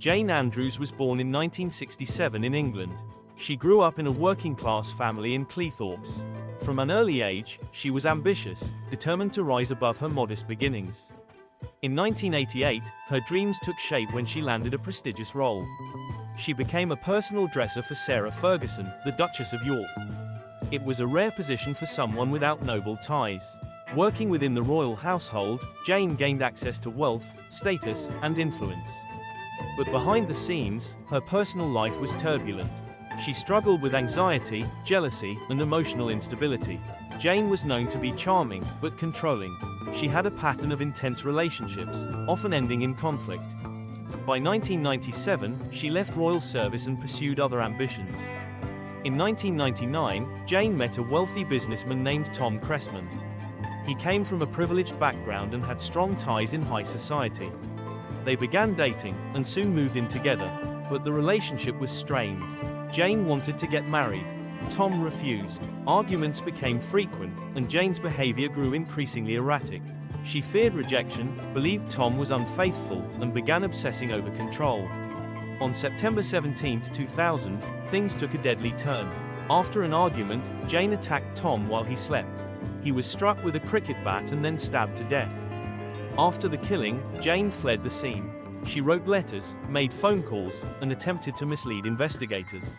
Jane Andrews was born in 1967 in England. She grew up in a working-class family in Cleethorpes. From an early age, she was ambitious, determined to rise above her modest beginnings. In 1988, her dreams took shape when she landed a prestigious role. She became a personal dresser for Sarah Ferguson, the Duchess of York. It was a rare position for someone without noble ties. Working within the royal household, Jane gained access to wealth, status, and influence. But behind the scenes, her personal life was turbulent. She struggled with anxiety, jealousy, and emotional instability. Jane was known to be charming, but controlling. She had a pattern of intense relationships, often ending in conflict. By 1997, she left royal service and pursued other ambitions. In 1999, Jane met a wealthy businessman named Tom Cressman. He came from a privileged background and had strong ties in high society. They began dating, and soon moved in together, but the relationship was strained. Jane wanted to get married. Tom refused. Arguments became frequent, and Jane's behavior grew increasingly erratic. She feared rejection, believed Tom was unfaithful, and began obsessing over control. On September 17, 2000, things took a deadly turn. After an argument, Jane attacked Tom while he slept. He was struck with a cricket bat and then stabbed to death. After the killing, Jane fled the scene. She wrote letters, made phone calls, and attempted to mislead investigators.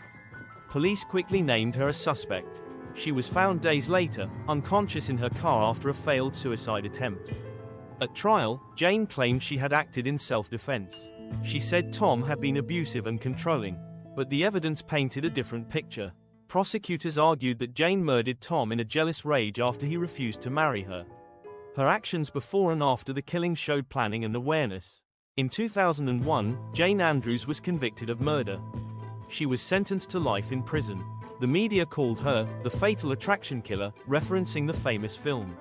Police quickly named her a suspect. She was found days later, unconscious in her car after a failed suicide attempt. At trial, Jane claimed she had acted in self-defense. She said Tom had been abusive and controlling, but the evidence painted a different picture. Prosecutors argued that Jane murdered Tom in a jealous rage after he refused to marry her. Her actions before and after the killing showed planning and awareness. In 2001, Jane Andrews was convicted of murder. She was sentenced to life in prison. The media called her the Fatal Attraction Killer, referencing the famous film.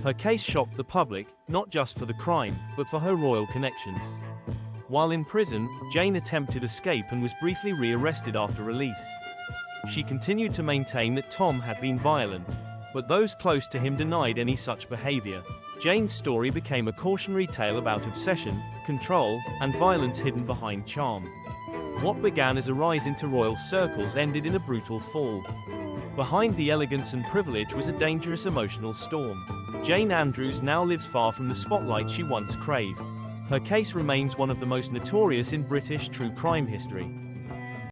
Her case shocked the public, not just for the crime, but for her royal connections. While in prison, Jane attempted escape and was briefly rearrested after release. She continued to maintain that Tom had been violent, but those close to him denied any such behavior. Jane's story became a cautionary tale about obsession, control, and violence hidden behind charm. What began as a rise into royal circles ended in a brutal fall. Behind the elegance and privilege was a dangerous emotional storm. Jane Andrews now lives far from the spotlight she once craved. Her case remains one of the most notorious in British true crime history.